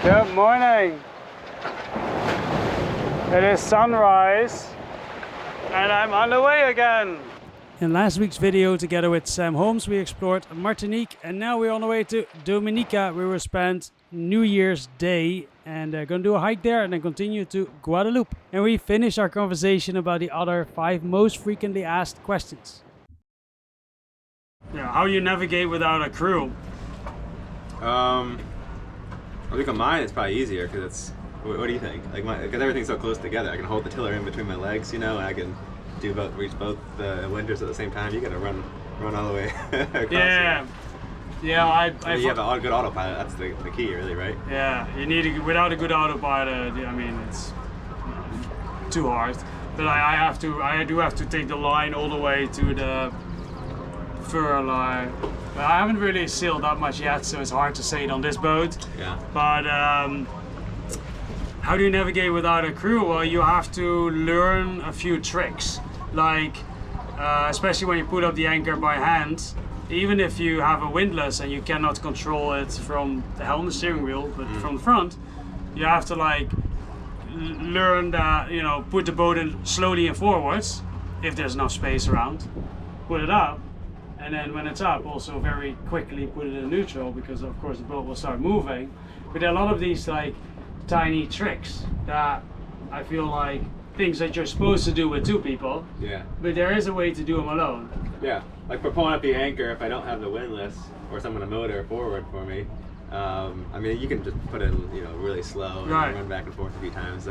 Good morning. It is sunrise and I'm on the way again. In last week's video, together with Sam Holmes, we explored Martinique, and now we're on the way to Dominica, where we spent New Year's Day and gonna do a hike there and then continue to Guadeloupe. And we finished our conversation about the other 5 most frequently asked questions. Yeah, how do you navigate without a crew? I think on mine it's probably easier because it's. What do you think? Like, because everything's so close together, I can hold the tiller in between my legs, you know, and I can reach both the winders at the same time. You gotta run all the way across. Yeah, you have a good autopilot. That's the key, really, right? Yeah, you need without a good autopilot. I mean, it's too hard. But I do have to take the line all the way to the fur line. But I haven't really sailed that much yet, so it's hard to say it on this boat. Yeah. But how do you navigate without a crew? Well, you have to learn a few tricks. Like, especially when you put up the anchor by hand, even if you have a windlass and you cannot control it from the helm and steering wheel, but from the front, you have to like learn that, you know, put the boat in slowly and forwards, if there's enough space around, put it up, and then when it's up, also very quickly put it in neutral, because of course the boat will start moving. But there are a lot of these like tiny tricks that I feel like things that you're supposed to do with 2 people. Yeah. But there is a way to do them alone. Yeah. Like for pulling up the anchor, if I don't have the windlass or someone to motor forward for me, I mean, you can just put it, you know, really slow and run back and forth a few times.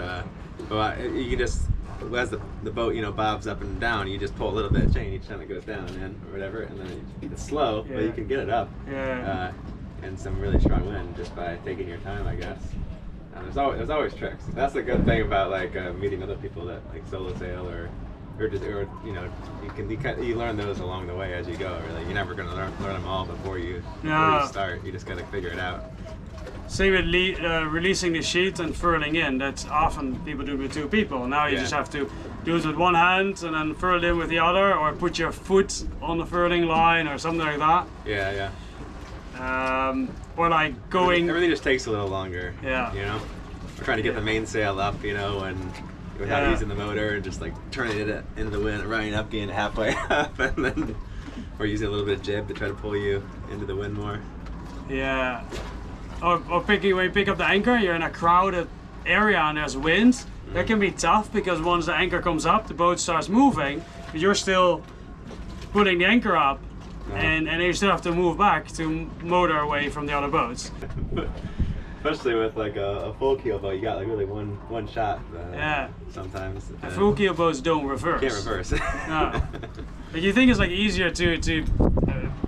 But you can just, as the boat, you know, bobs up and down, you just pull a little bit of chain each time it goes down or whatever, and then it's slow, but you can get it up. Yeah. And some really strong wind just by taking your time, I guess. There's always tricks. That's the good thing about like meeting other people that like solo sail or you know, you learn those along the way as you go. Really, you're never gonna learn them all before you start. You just gotta figure it out. Same with releasing the sheet and furling in. That's often people do with 2 people. Now you just have to do it with one hand and then furl in with the other, or put your foot on the furling line or something like that. Yeah. Or like going. Everything just takes a little longer. Yeah. You know, we're trying to get the mainsail up, you know, and without using the motor, and just like turning it into the wind, running up, getting halfway up, and then we're using a little bit of jib to try to pull you into the wind more. Yeah. Or when you pick up the anchor, you're in a crowded area and there's wind. That can be tough because once the anchor comes up, the boat starts moving, but you're still putting the anchor up. And you still have to move back to motor away from the other boats. Especially with like a full keel boat, you got like really one shot. Sometimes. And full keel boats don't reverse. Can't reverse. No. But you think it's like easier to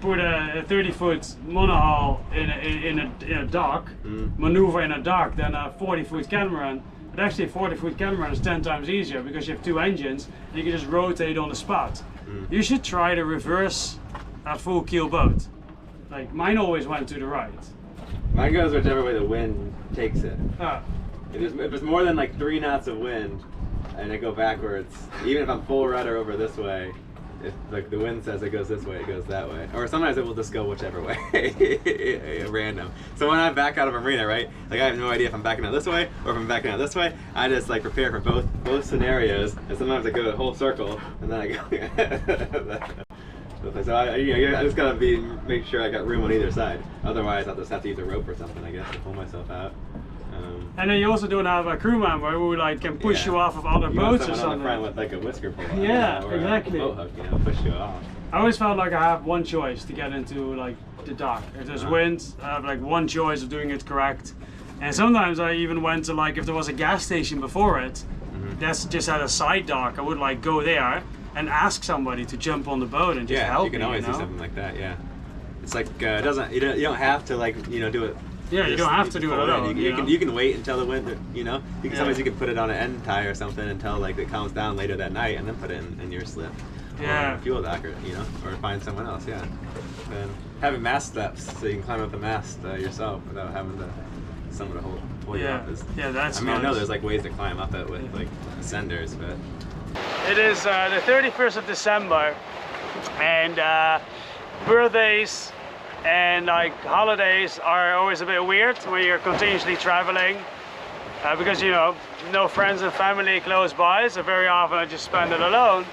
put a 30-foot monohull in a dock, maneuver in a dock, than a 40-foot catamaran. But actually a 40-foot catamaran is 10 times easier because you have 2 engines and you can just rotate on the spot. You should try to reverse a full keel boat. Like mine always went to the right. Mine goes whichever way the wind takes it. If it's more than like 3 knots of wind and I go backwards, even if I'm full rudder over this way, if like the wind says it goes this way, it goes that way. Or sometimes it will just go whichever way, random. So when I back out of a marina, right, like I have no idea if I'm backing out this way or if I'm backing out this way. I just like prepare for both scenarios, and sometimes I go a whole circle and then I go. So I just gotta make sure I got room on either side. Otherwise, I'll just have to use a rope or something, I guess, to pull myself out. And then you also don't have a crew member who like can push you off of other boats or something. On the front with like a whisker pull. Or exactly. A boat hook, you know, push you off. I always felt like I have one choice to get into like the dock. If there's wind, I have like one choice of doing it correct. And sometimes I even went to like, if there was a gas station before it, that's just at a side dock, I would like go there and ask somebody to jump on the boat and just help me. You can always do something like that. Yeah, it's like you don't have to like do it. Yeah, you don't have to do it alone. You can wait until the wind. Sometimes you can put it on an end tie or something until like it calms down later that night, and then put it in your slip. Or fuel dock, or find someone else. Yeah, and having mast steps so you can climb up the mast yourself without having someone to pull you up. That's. I know there's like ways to climb up it with like ascenders, but. It is the 31st of December, and birthdays and like holidays are always a bit weird when you're continuously traveling because, you know, no friends and family close by, so very often I just spend it alone.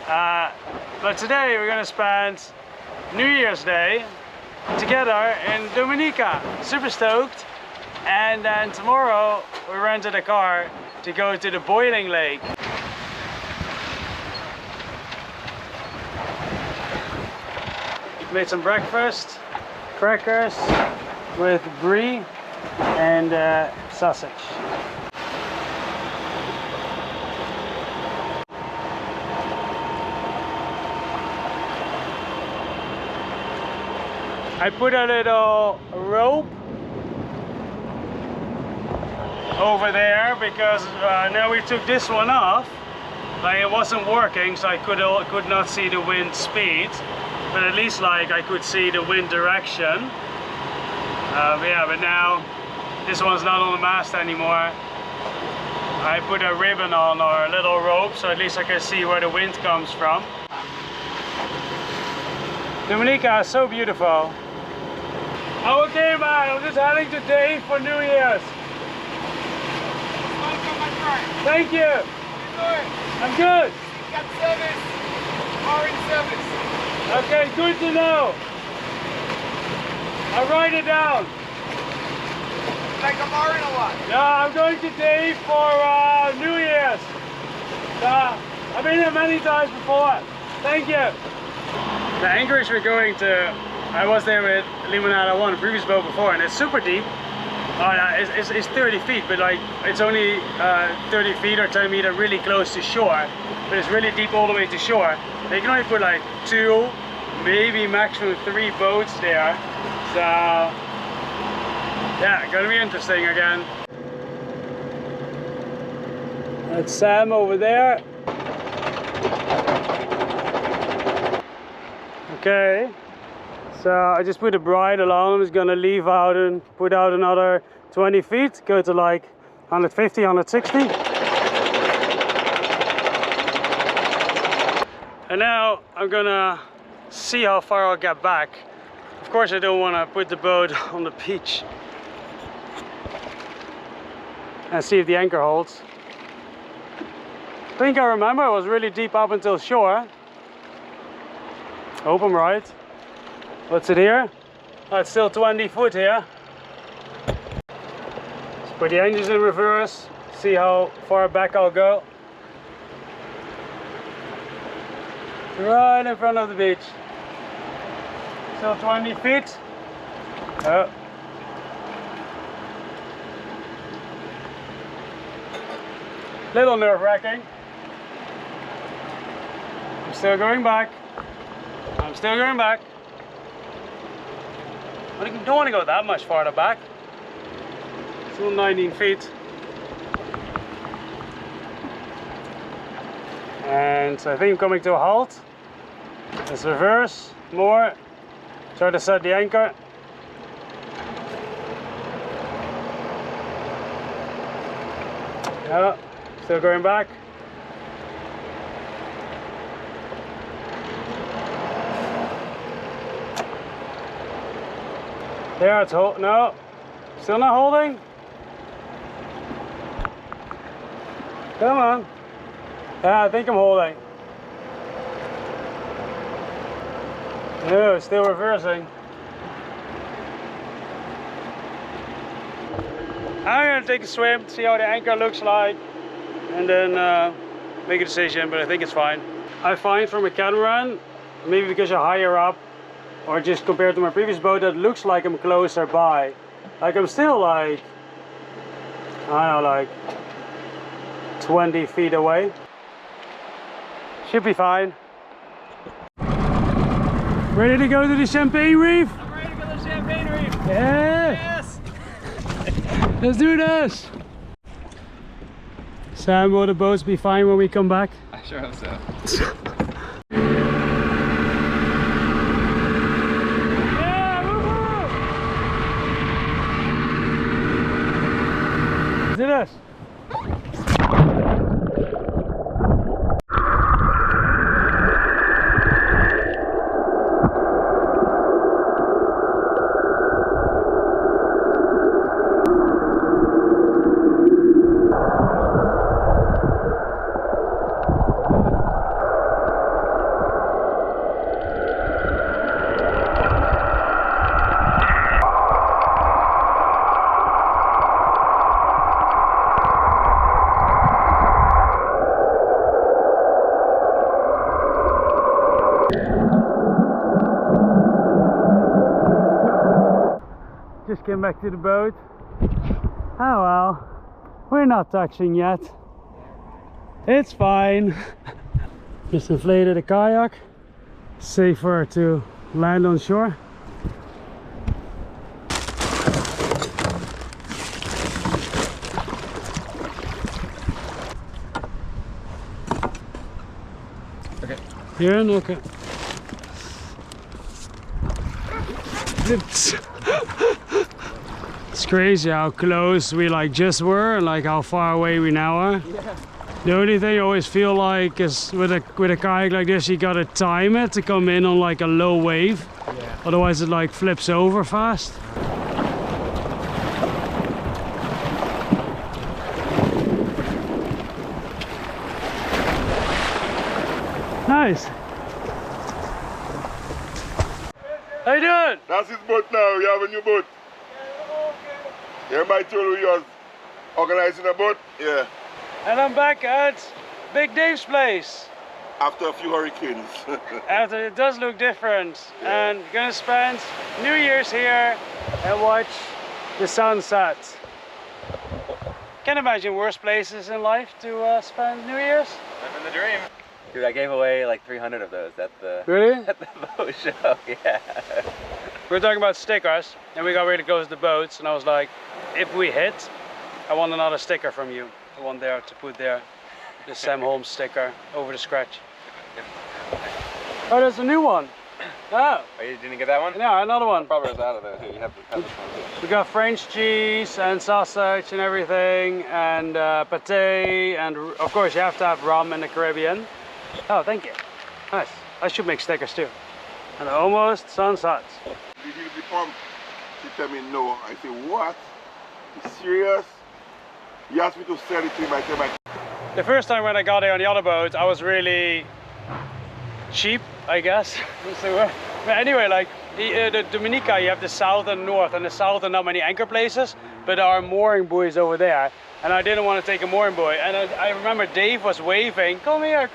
But today we're gonna spend New Year's Day together in Dominica. Super stoked. And then tomorrow we rented a car to go to the boiling lake. Made some breakfast, crackers with brie and sausage. I put a little rope over there because now we took this one off, like it wasn't working, so I could not see the wind speed, but at least like I could see the wind direction. Yeah, but now this one's not on the mast anymore. I put a ribbon on, or a little rope, so at least I can see where the wind comes from. Dominica is so beautiful. Oh, okay, man, I'm just heading to Dave for New Year's. Thank you. How you doing? I'm good. Got service. Orange service. Okay, good to know. I'll write it down. Like a Marin a lot? Yeah, I'm going to Dave for New Year's. I've been here many times before. Thank you. The anchorage we're going to, I was there with Limonada 1, the previous boat before, and it's super deep. It's 30 feet, but like it's only 30 feet or 10 meters really close to shore, but it's really deep all the way to shore. They can only put like 2, maybe maximum 3 boats there. So yeah, gonna be interesting again. That's Sam over there. Okay. So I just put the bridle on. I'm just gonna leave out and put out another 20 feet, go to like 150, 160. And now I'm gonna see how far I'll get back. Of course I don't wanna put the boat on the beach. And see if the anchor holds. I think I remember it was really deep up until shore. Hope I'm right. What's it here? Oh, it's still 20 foot here. Let's put the engines in reverse, see how far back I'll go. Right in front of the beach. Still 20 feet. Oh. Little nerve-wracking. I'm still going back. I'm still going back. I don't want to go that much farther back. Still 19 feet. And I think I'm coming to a halt. Let's reverse more. Try to set the anchor. Yeah, still going back. There, it's hold. No, still not holding. Come on. Yeah, I think I'm holding. No, still reversing. I'm gonna take a swim, see how the anchor looks like, and then make a decision. But I think it's fine. I find from a catamaran, maybe because you're higher up, or just compared to my previous boat, that looks like I'm closer by. Like I'm still like, I don't know, like 20 feet away. Should be fine. Ready to go to the Champagne Reef? I'm ready to go to the Champagne Reef. Yeah. Yes. Let's do this. Sam, will the boats be fine when we come back? I sure hope so. Do this. just came back to the boat. Oh well, we're not touching yet. It's fine. Just inflated a kayak. Safer to land on shore. Okay. You're in? Okay. It's crazy how close we like just were and like how far away we now are. Yeah. The only thing I always feel like is with a kayak like this, you gotta time it to come in on like a low wave. Yeah. Otherwise it like flips over fast. Nice. How you doing? That's his boat now. You have a new boat. Yeah, my told you was organizing a boat. Yeah. And I'm back at Big Dave's place. After a few hurricanes. After it does look different. Yeah. And gonna spend New Year's here and watch the sunset. Can't imagine worse places in life to spend New Year's. Living the dream. Dude, I gave away like 300 of those at the Really? at the boat show. Yeah. We were talking about stickers and we got really close to the boats and I was like, if we hit, I want another sticker from you. I want there to put there the Sam Holmes sticker over the scratch. Oh, there's a new one. Oh. Oh, you didn't get that one? Yeah, another one. Probably was out of there. Here, you have this one too. We got French cheese and sausage and everything and pate and of course you have to have rum in the Caribbean. Oh, thank you. Nice. I should make stickers too. And almost sunset. Did you the pump? She tell me no. I say, what? You serious? He asked me to sell it to him. I tell my The first time when I got here on the other boat, I was really cheap, I guess. So, but anyway, like the Dominica, you have the south and north, and the south are not many anchor places, but there are mooring buoys over there. And I didn't want to take a mooring buoy. And I remember Dave was waving, come here,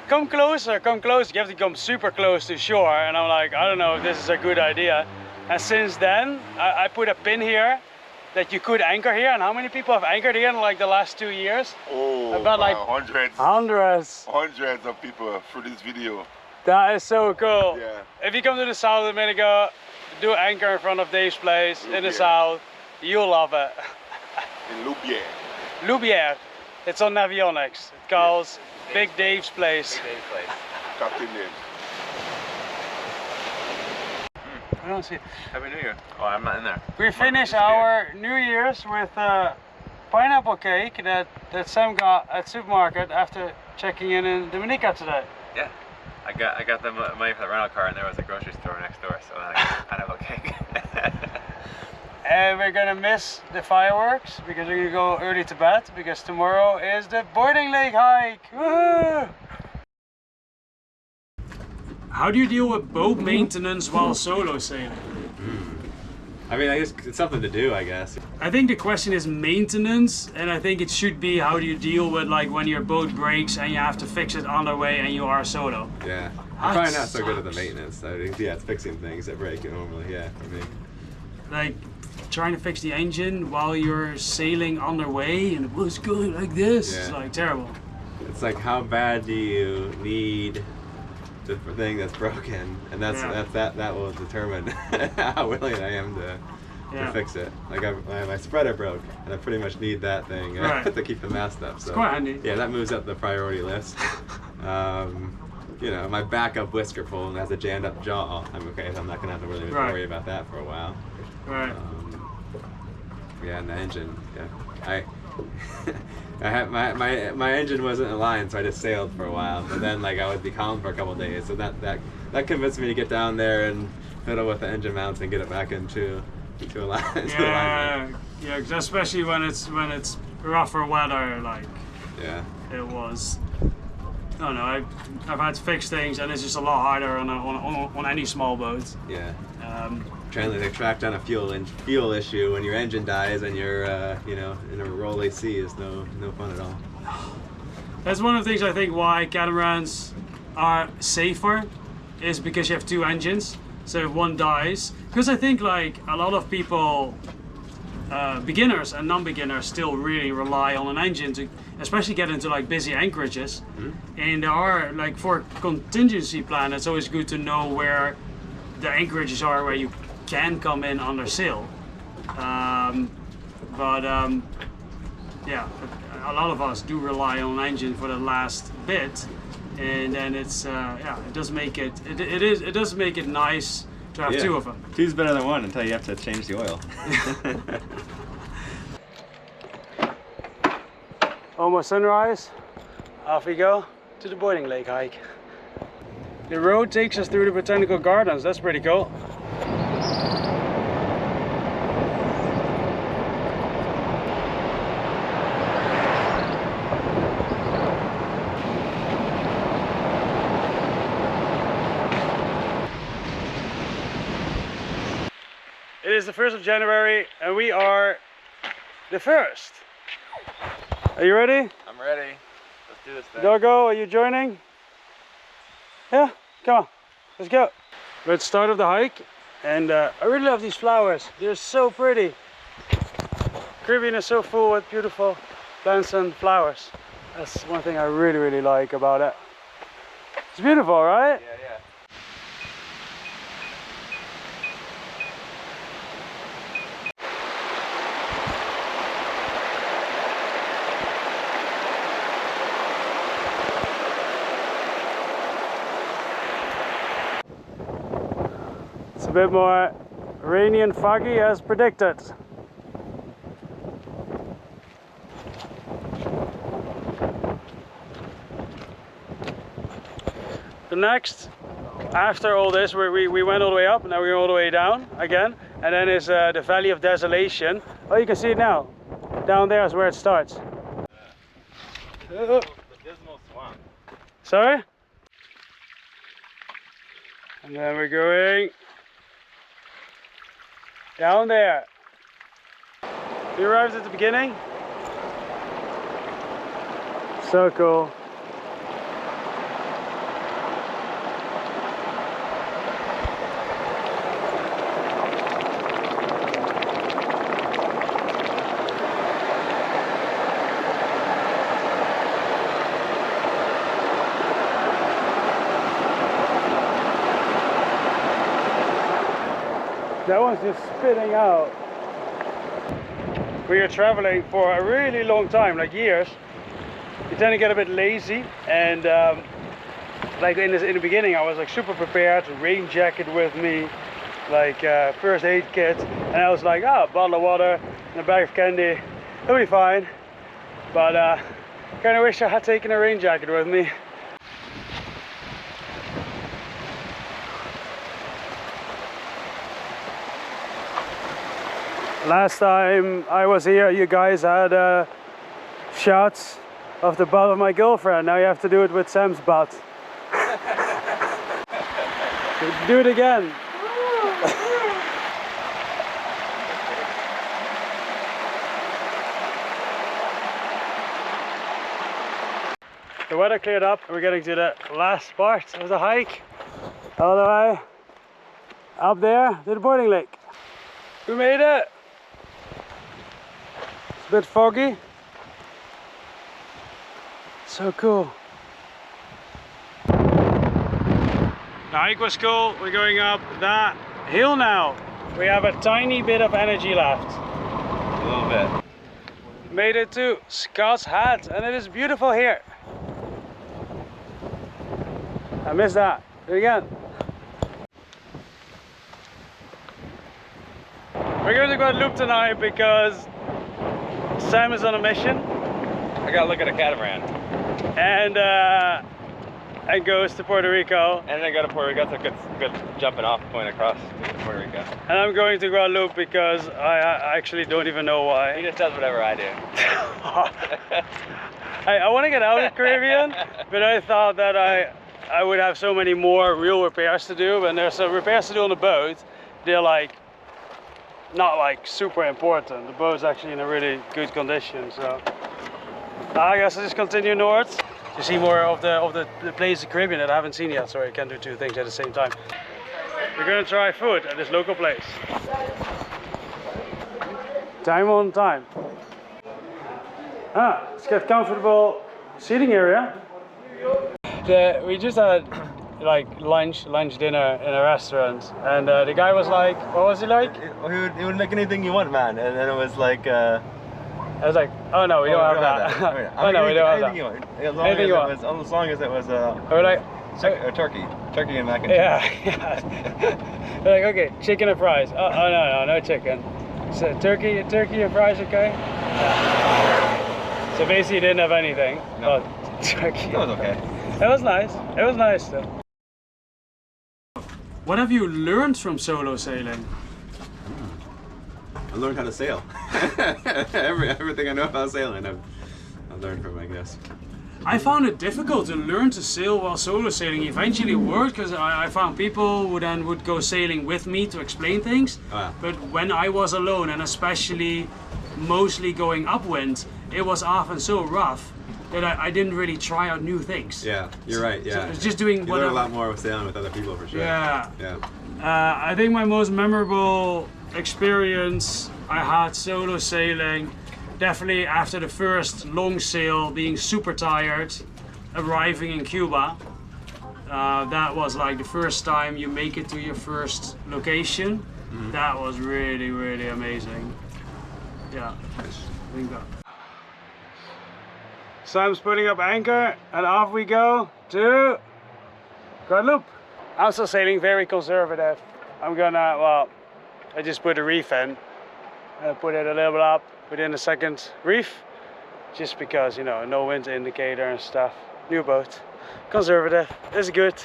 come closer, come closer. You have to come super close to shore. And I'm like, I don't know if this is a good idea. And since then, I put a pin here that you could anchor here. And how many people have anchored here in like the last 2 years? oh, About like hundreds. Hundreds of people through this video. That is so cool. Yeah. If you come to the south of Dominica, do anchor in front of Dave's place in the Yeah. south. You'll love it. In Loubier. Loubier. It's on Navionics. It calls Big Dave's place. Big Dave's place. Captain names. I don't see it. Happy New Year. Oh, I'm not in there. We finish our New Year's with pineapple cake that Sam got at supermarket after checking in Dominica today. Yeah. I got the money for the rental car and there was a grocery store next door, so I got pineapple cake. And we're gonna miss the fireworks because we're gonna go early to bed because tomorrow is the boarding lake hike. Woohoo! How do you deal with boat maintenance while solo sailing? I mean, I guess it's something to do, I guess. I think the question is maintenance, and I think it should be how do you deal with like when your boat breaks and you have to fix it on the way and you are solo. Yeah. That I'm probably not so good at the sucks. maintenance. I think, yeah, it's fixing things that break normally, yeah, for me. Like trying to fix the engine while you're sailing on the way and it was going like this. It's Yeah. like terrible. It's like, how bad do you need the thing that's broken? And that will determine how willing I am to fix it. Like my spreader broke, and I pretty much need that thing Right. to keep the mast up. So It's quite handy. yeah, that moves up the priority list. You know, my backup whisker pole has a jammed up jaw. I'm okay. So I'm not gonna have to really Right. worry about that for a while. Right. Yeah, and the engine. Yeah, I had my engine wasn't aligned, so I just sailed for a while. But then like I would be calm for a couple of days, so that convinced me to get down there and fiddle with the engine mounts and get it back into alignment. Yeah, especially when it's rougher weather, like Yeah. it was. I don't know. I've had to fix things, and it's just a lot harder on any small boat. Yeah. Trying to track down a fuel issue when your engine dies and you're you know, in a rolly sea is no fun at all. That's one of the things I think why catamarans are safer is because you have two engines. So if one dies, because I think like a lot of people, beginners and non-beginners, still really rely on an engine to, especially get into like busy anchorages. And there are like, for contingency plan, it's always good to know where the anchorages are where you can come in under sail. Yeah, a lot of us do rely on an engine for the last bit, and then it's yeah, it does make it does make it nice to have two of them. Two's better than one until you have to change the oil. Almost sunrise. Off we go to the boarding lake hike. The road takes us through the botanical gardens. That's pretty cool. It is the 1st of January and we are the 1st. Are you ready? I'm ready. Let's do this thing. Doggo, are you joining? Yeah, come on, let's go. We're at the start of the hike, and I really love these flowers. They're so pretty. Caribbean is so full with beautiful plants and flowers. That's one thing I really, really like about it. It's beautiful, right? Yeah, yeah. It's a bit more rainy and foggy as predicted. The next, after all this, we went all the way up, now we're all the way down again, and then is the Valley of Desolation. Oh, you can see it now. Down there is where it starts. The dismal swamp. Sorry? And then we're going down there. We arrived at the beginning. So cool. That one's just spitting out. We are traveling for a really long time, like years. You tend to get a bit lazy, and like in the beginning I was like super prepared, rain jacket with me, like first aid kit, and I was like, oh, a bottle of water and a bag of candy, it'll be fine. But kind of wish I had taken a rain jacket with me. Last time I was here, you guys had shots of the butt of my girlfriend. Now you have to do it with Sam's butt. Do it again. The weather cleared up and we're getting to the last part of the hike. All the way up there to the boarding lake. We made it. A bit foggy. So cool. The hike was cool. We're going up that hill now. We have a tiny bit of energy left. A little bit. Made it to Scott's Hat, and it is beautiful here. I missed that. Do it again. We're going to Guadeloupe tonight because Sam is on a mission. I gotta look at a catamaran. And goes to Puerto Rico. And then go to Puerto Rico. That's a good jumping off point across to Puerto Rico. And I'm going to Guadeloupe because I actually don't even know why. He just does whatever I do. I want to get out of the Caribbean, but I thought that I would have so many more real repairs to do. And there's some repairs to do on the boat. They're like not like super important. The boat's actually in a really good condition, so I guess I just continue north to see more of the places in the Caribbean that I haven't seen yet, so I can do two things at the same time. We're gonna try food at this local place. Time on time. Let's get comfortable seating area. We just had like lunch, dinner in a restaurant, and the guy was like, what was he like? He would make anything you want, man. And then it was like, I was like, oh no, we don't have that. Oh no, we don't have that. Anything you want. As long as it was we're like, turkey and mac and cheese. Yeah. We're like, okay, chicken and fries. Oh no chicken. So turkey and fries, okay? Yeah. So basically, you didn't have anything. No. Oh, turkey. That was okay. It was nice. It was nice though. What have you learned from solo sailing? I learned how to sail. Everything I know about sailing, I've learned from, I guess. I found it difficult to learn to sail while solo sailing. Eventually it worked because I found people who then would go sailing with me to explain things. Oh, yeah. But when I was alone, and especially mostly going upwind, it was often so rough that I didn't really try out new things. Yeah, you're right. Yeah, so it's just doing you learn a lot more with sailing with other people for sure. Yeah. Yeah. I think my most memorable experience I had solo sailing, definitely after the first long sail, being super tired, arriving in Cuba. That was like the first time you make it to your first location. Mm-hmm. That was really, really amazing. Yeah, I think that. Sam's putting up anchor and off we go to Guadeloupe. I'm still sailing very conservative. I'm gonna, well, I just put a reef in. I put it a little bit up within the second reef, just because, you know, no wind indicator and stuff. New boat, conservative, is good.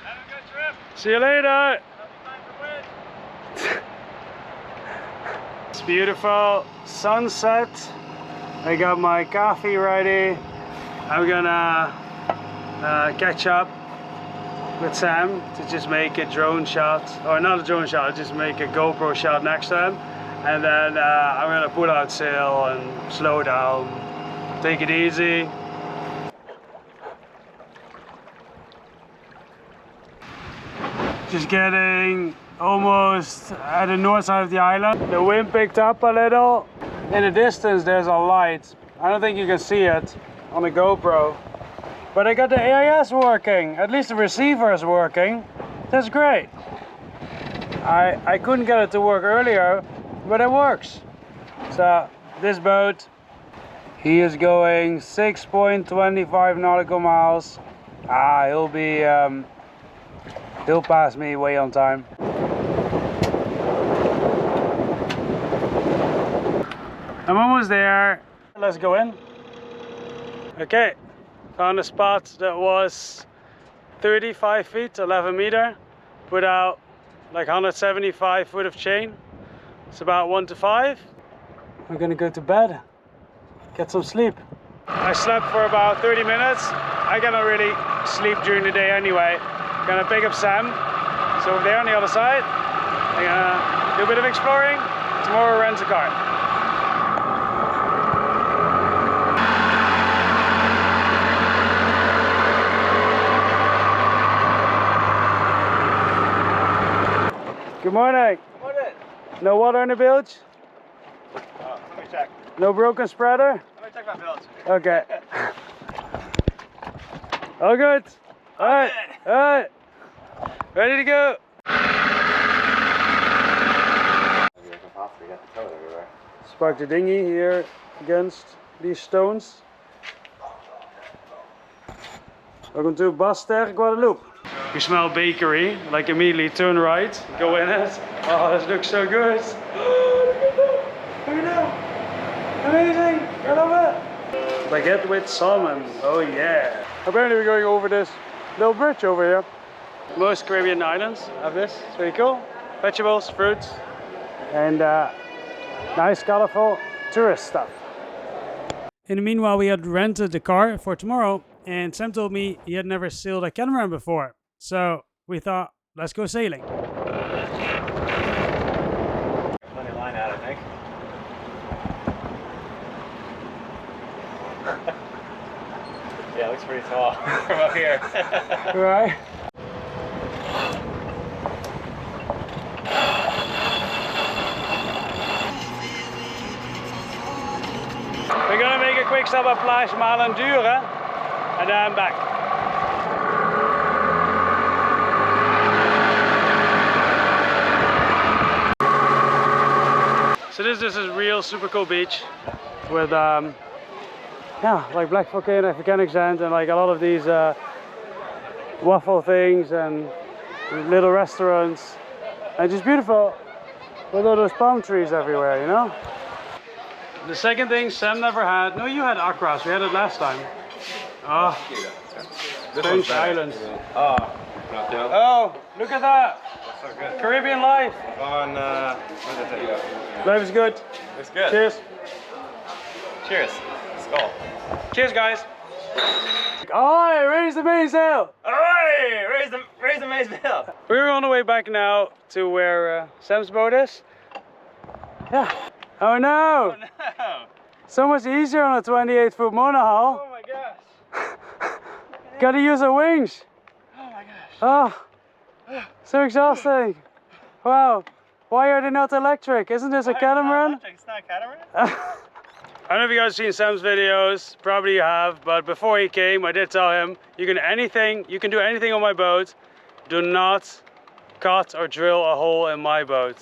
Have a good trip. See you later. It's beautiful sunset. I got my coffee ready. I'm gonna catch up with Sam to just make a drone shot, or not a drone shot, just make a GoPro shot next to him, and then I'm gonna pull out sail and slow down, take it easy. Just getting almost at the north side of the island. The wind picked up a little. In the distance there's a light. I don't think you can see it on the GoPro. But I got the AIS working. At least the receiver is working. That's great. I couldn't get it to work earlier, but it works. So this boat, he is going 6.25 nautical miles. He'll pass me way on time. I'm almost there. Let's go in. Okay, found a spot that was 35 feet, 11 meter, put out like 175 foot of chain. It's about 1 to 5. We're gonna go to bed, get some sleep. I slept for about 30 minutes. I cannot really sleep during the day anyway. Gonna pick up Sam. So over there on the other side. I'm gonna do a bit of exploring. Tomorrow rent a car. Good morning. Good morning. No water in the bilge? Let me check. No broken spreader? Let me check my bilge. Okay. All good. All right. All right. Ready to go. Spark the dinghy here against these stones. Welcome to Basse-Terre, Guadeloupe. You smell bakery, like immediately turn right, go in it. Oh, this looks so good. Oh, look at that. Look at that. Amazing. I love it. Baguette with salmon. Oh yeah. Apparently we're going over this little bridge over here. Most Caribbean islands have this. It's pretty cool. Vegetables, fruits, and nice colorful tourist stuff. In the meanwhile, we had rented the car for tomorrow, and Sam told me he had never sailed a catamaran before. So we thought, let's go sailing. Plenty of line out, I think. pretty tall from up here. Right. We're gonna make a quick stop at Plage Malandure and then back. So this is a real super cool beach with yeah, like black volcanic sand and like a lot of these waffle things and little restaurants, and just beautiful with all those palm trees everywhere, you know. The second thing Sam never had, no, you had acras, we had it last time. Oh, French Islands. Oh, oh, look at that. so good. Caribbean life. On, what is it? Life is good. It's good. Cheers. Cheers. Skull. Cheers, guys. Ahoy, raise the mainsail. Ahoy! Raise the mainsail. We're on the way back now to where Sam's boat is. Yeah. Oh no! Oh no! So much easier on a 28-foot monohull. Oh my gosh! Gotta use the wings. Oh my gosh! Oh, so exhausting. Wow. Why are they not electric? Isn't this a catamaran? It's not a catamaran? I don't know if you guys have seen Sam's videos, probably you have, but before he came, I did tell him, you can do anything on my boat, do not cut or drill a hole in my boat.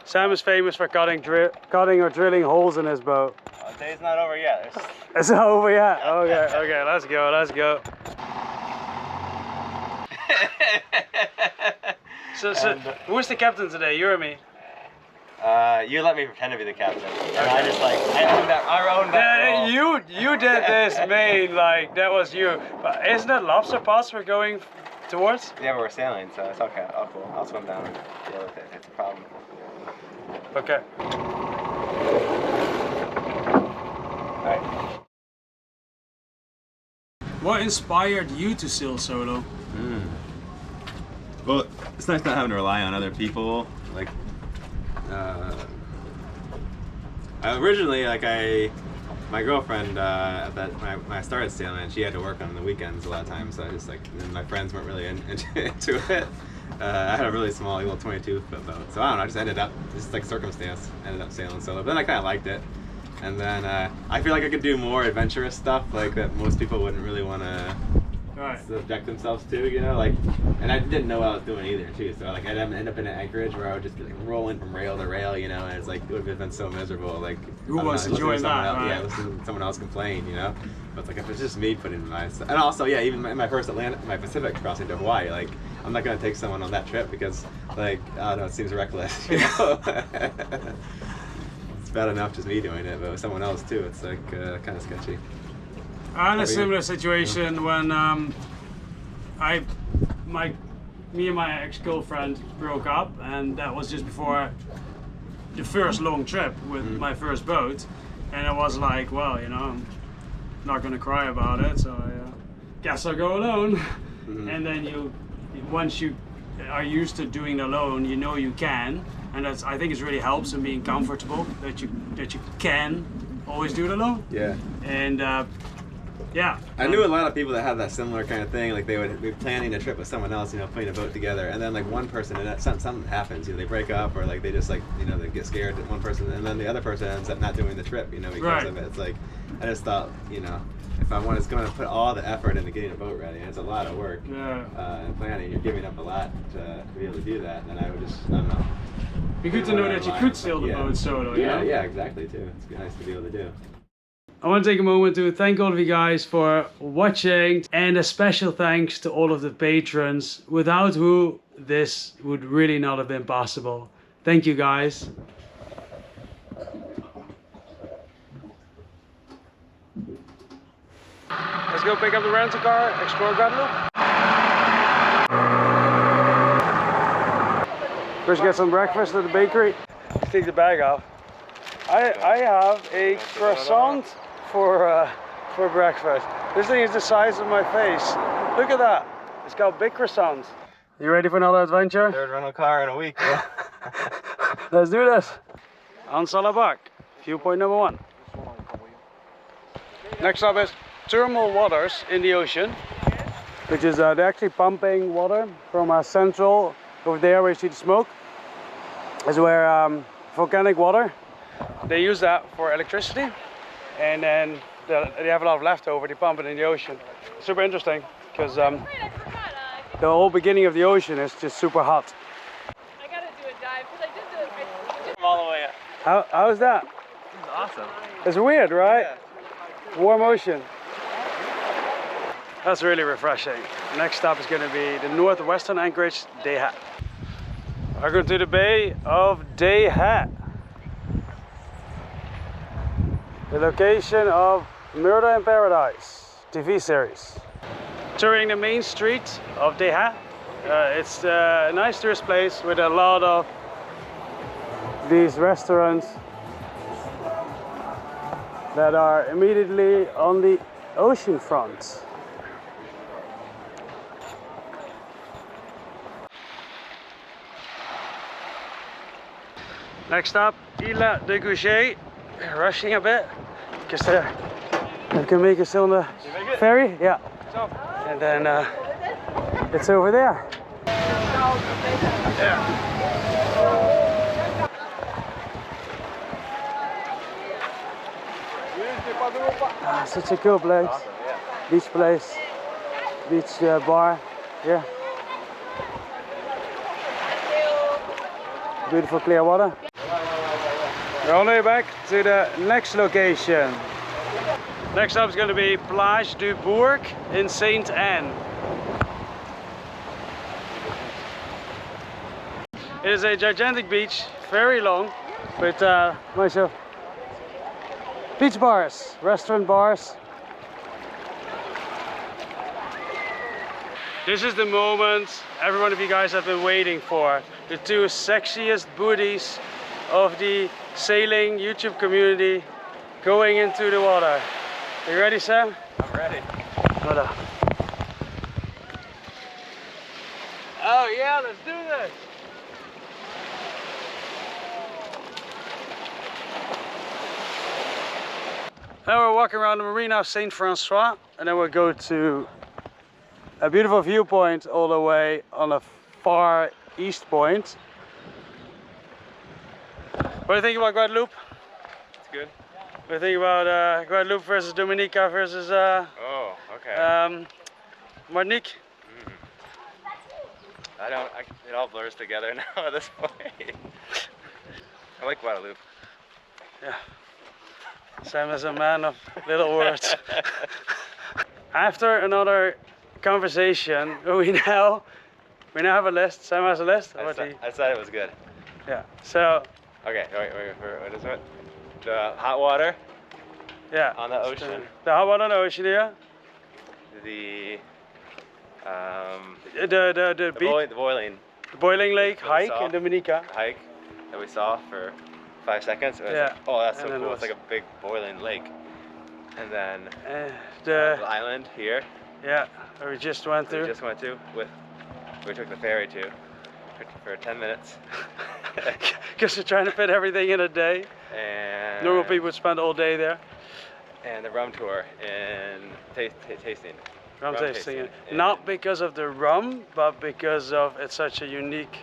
Sam is famous for cutting or drilling holes in his boat. Oh, the day's not over yet. It's not over yet? Okay, let's go. So who's the captain today, you or me? You let me pretend to be the captain. And I own that role. You did this main, like, that was you. But isn't that lobster pots we're going towards? Yeah, but we're sailing, so it's okay. I'll swim down and deal with it if it's a problem. Okay. Alright. What inspired you to sail solo? Well, it's nice not having to rely on other people. Like, originally, like my girlfriend when I started sailing, she had to work on the weekends a lot of times. So I just and my friends weren't really into it. I had a really small, little 22-foot boat, so I don't know. I just ended up, just like circumstance, ended up sailing solo. But then I kind of liked it, and then I feel like I could do more adventurous stuff, like that most people wouldn't really want to subject themselves to, you know. Like, and I didn't know what I was doing either, too. So like I'd end up in an anchorage where I would just be like rolling from rail to rail, you know, and it's like it would have been so miserable. Like, who wants to join that? Else, yeah, listening to someone else complain, you know. But it's like if it's just me putting my, and also even my first my Pacific crossing to Hawaii, like I'm not gonna take someone on that trip because like I don't know, it seems reckless, you know. It's bad enough just me doing it, but with someone else too, it's like kind of sketchy. I had a similar situation when me and my ex-girlfriend broke up, and that was just before the first long trip with my first boat, and I was like, well, you know, I'm not gonna cry about it, so I guess I'll go alone. And then once you are used to doing it alone, you know you can, and I think it really helps in being comfortable that you can always do it alone. Yeah. And yeah. I knew a lot of people that had that similar kind of thing. Like they would be planning a trip with someone else, you know, putting a boat together, and then like one person, and something happens, you know, they break up, or like they just like, you know, they get scared at one person, and then the other person ends up not doing the trip, you know, because of it. It's like, I just thought, you know, if I was going to put all the effort into getting a boat ready, and it's a lot of work, and planning, you're giving up a lot to be able to do that, then I would just, I don't know. It'd be good to know that you could sail the boat solo, you know? Yeah, exactly, too. It's nice to be able to do. I want to take a moment to thank all of you guys for watching, and a special thanks to all of the patrons, without who this would really not have been possible. Thank you guys. Let's go pick up the rental car, explore Guadeloupe. First get some breakfast at the bakery. Let's take the bag off. I have a croissant for breakfast. This thing is the size of my face. Look at that. It's got big croissants. You ready for another adventure? Third rental car in a week. Yeah. Let's do this. On Salabak, viewpoint number 1. Next stop is thermal waters in the ocean, which is they're actually pumping water from a central over there where you see the smoke. Is where volcanic water, they use that for electricity, and then they have a lot of leftover, they pump it in the ocean. Super interesting, because the whole beginning of the ocean is just super hot. I gotta do a dive because I did All the way up. How is that? This is awesome. It's weird, right? Yeah. Warm ocean. That's really refreshing. The next stop is going to be the northwestern anchorage, Day Hat. Welcome to the Bay of Day Hat. The location of Murder in Paradise TV series. Touring the main street of Day Hat. It's a nice tourist place with a lot of these restaurants that are immediately on the ocean front. Next up, Isla de Gouget. Rushing a bit because we can make us on the ferry. Yeah. And then it's over there. Such a cool place. Awesome, yeah. Beach place. Beach bar. Yeah. Beautiful clear water. We're on the way back to the next location. Next up is going to be Plage du Bourg in Saint Anne. It is a gigantic beach, very long, with myself. Beach bars, restaurant bars. This is the moment every one of you guys have been waiting for. The two sexiest booties of the sailing YouTube community going into the water. Are you ready, Sam? I'm ready. Voilà. Oh yeah, let's do this. Now we're walking around the marina of Saint Francois, and then we'll go to a beautiful viewpoint all the way on a far east point. What do you think about Guadeloupe? It's good. What do you think about Guadeloupe versus Dominica versus Oh, okay. Martinique? It all blurs together now at this point. I like Guadeloupe. Yeah. Sam is a man of little words. After another conversation, we now have a list. Sam has a list. I said it was good. Yeah. So. Okay, wait, what is it? The hot water Yeah. on the ocean. The hot water on the ocean, yeah. The beach. The Boiling Lake that we hike saw. in Dominica. hike that we saw for 5 seconds. It was Yeah. like, oh, that's so And then cool. it It's like a big boiling lake. And then The the island here, yeah, where we just went we through. just went to, we took the ferry to for 10 minutes. Because we're trying to fit everything in a day. And Normal people would spend all day there. And the rum tour and tasting. Rum tasting. tasting. Not because of the rum, but because of it's such a unique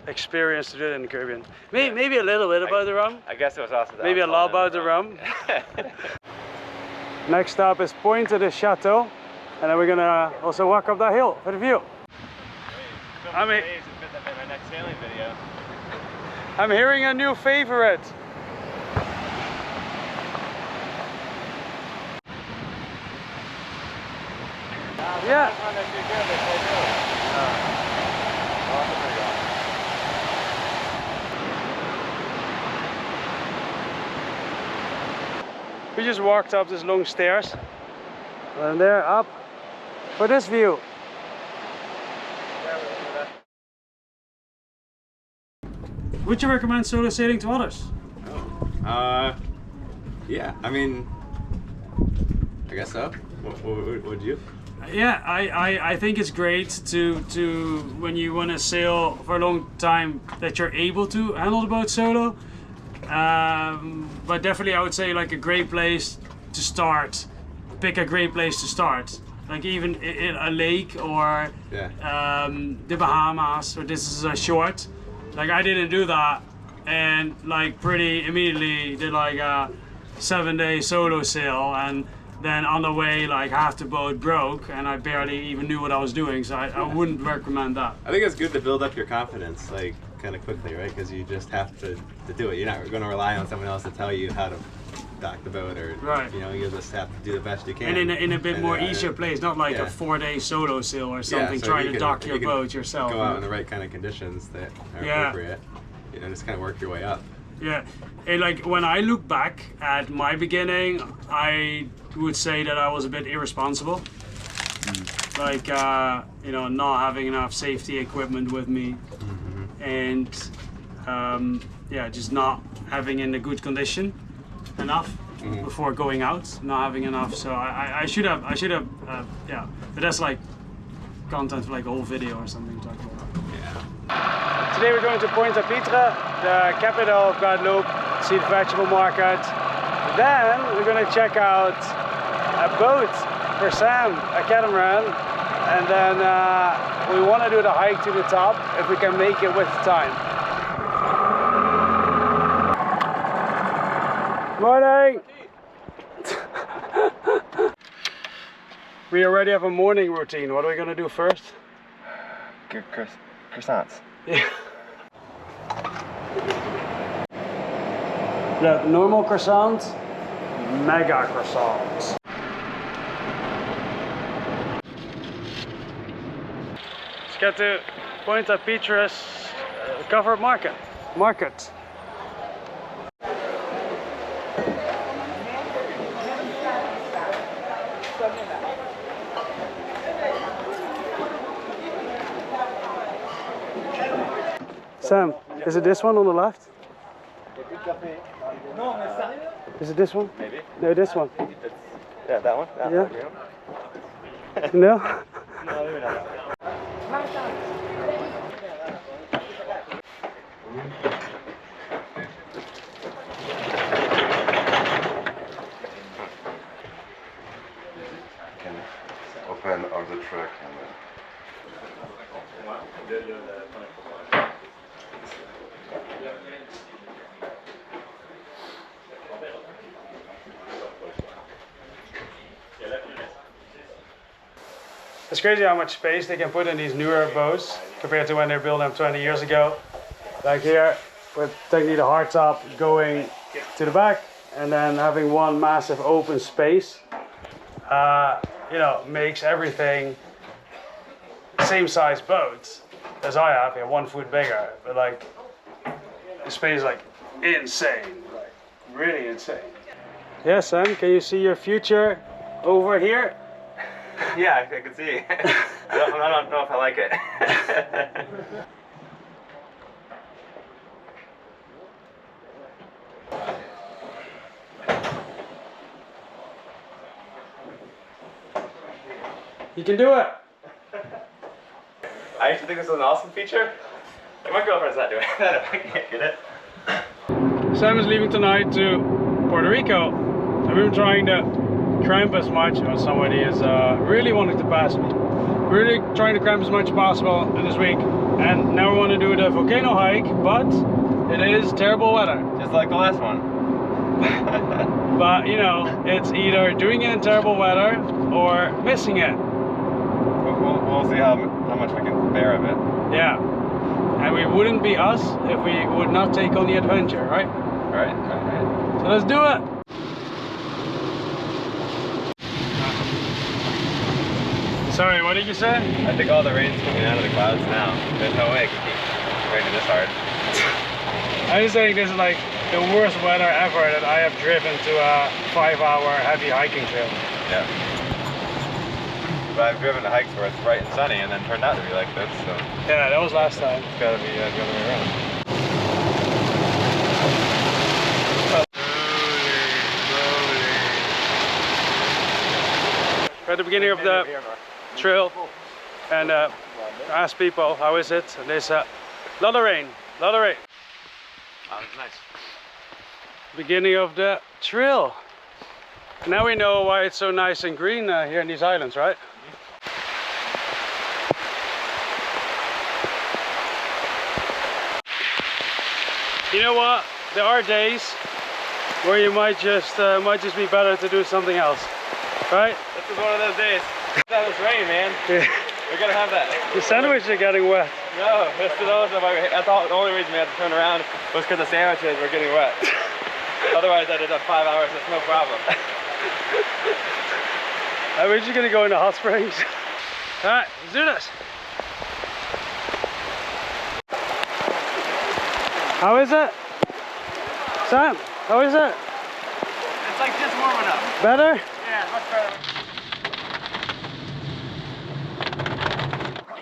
experience to do it in the Caribbean. Maybe a little bit about the rum. I guess it was also the Maybe a lot alcohol about the in rum. Next stop is Pointe de Chateau, and then we're gonna also walk up that hill for the view. I mean, my next sailing video. I'm hearing a new favorite. Yeah. We just walked up this long stairs, and they're up for this view. Would you recommend solo sailing to others? Yeah, I mean, I guess so. What would you? Yeah, I think it's great to when you want to sail for a long time that you're able to handle the boat solo. But definitely I would say like a great place to start pick a great place to start. Like even in a lake or the Bahamas, or this is a short. Like I didn't do that, and like pretty immediately did like a 7-day solo sail, and then on the way like half the boat broke and I barely even knew what I was doing, so I wouldn't recommend that. I think it's good to build up your confidence like kind of quickly, right? Because you just have to do it. You're not going to rely on someone else to tell you how to dock the boat, or you know, you just have to do the best you can. And in a bit more easier place, not like a 4-day solo sail or something, so trying to dock your boat yourself. Go out in the right kind of conditions that are appropriate. You know, just kind of work your way up. Yeah, and like when I look back at my beginning, I would say that I was a bit irresponsible. Like, you know, not having enough safety equipment with me, and yeah, just not having in a good condition enough before going out, not having enough. So I should have, yeah. But that's like content for like a whole video or something to talk about. Yeah. Today we're going to Pointe à Pitre, the capital of Guadeloupe, see the vegetable market. Then we're going to check out a boat for Sam, a catamaran, and then we want to do the hike to the top if we can make it with time. Morning! We already have a morning routine. What are we going to do first? Croissants. Yeah. The normal croissants, mega croissants. Let's get to Pointe à Pitre's covered market. Sam, is it this one on the left? Is it this one? Maybe. No, this one. Yeah, that one? Yeah. No? No, maybe not. Can open on the truck and It's crazy how much space they can put in these newer boats compared to when they built them 20 years ago. Like here, with technically the hardtop going to the back and then having one massive open space, you know, makes everything same size boat as I have here, 1 foot bigger, but like the space is like insane, like really insane. Yeah, Sam, can you see your future over here? Yeah, I can see. I don't know if I like it. You can do it! I actually think this is an awesome feature. My girlfriend's not doing that if I can't get it. Sam is leaving tonight to Puerto Rico, and we've been trying to cramp as much as somebody is really wanting to pass me. Really trying to cramp as much as possible in this week, and now we want to do the volcano hike, but it is terrible weather. Just like the last one. But you know, it's either doing it in terrible weather or missing it. We'll see how much we can bear of it. Yeah, and we wouldn't be us if we would not take on the adventure, right? Right. So let's do it! Sorry, what did you say? I think all the rain's coming out of the clouds now. There's no way it can keep raining this hard. I'm just saying this is like the worst weather ever that I have driven to a 5-hour heavy hiking trail. Yeah. But I've driven to hikes where it's bright and sunny and then turned out to be like this, so. Yeah, that was last time. It's gotta be the other way around. We're at the beginning of the trail, and ask people how is it, and there's a lot of rain, Oh, nice. Beginning of the trail. Now we know why it's so nice and green here in these islands, right? You know what? There are days where you might just be better to do something else, right? This is one of those days. That was rain, man. Yeah. We're gonna have that. The sandwiches are getting wet. No, that's all. The only reason we had to turn around was because the sandwiches were getting wet. Otherwise, I'd have done 5 hours. It's no problem. We're just gonna go into hot springs. All right, let's do this. How is it? Sam, how is it? It's like just warming up. Better? Yeah, much better.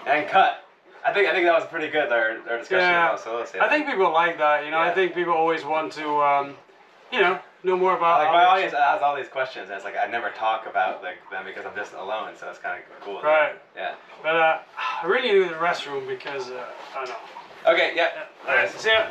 And cut. I think that was pretty good. Our discussion about solo sailing. I think people like that. You know, I think people always want to, you know more about. Like my audience asks all these questions, and it's like I never talk about like them because I'm just alone, so it's kind of cool. Right. Yeah. But I really need the restroom because I don't know. Okay. Yeah. All right. See ya.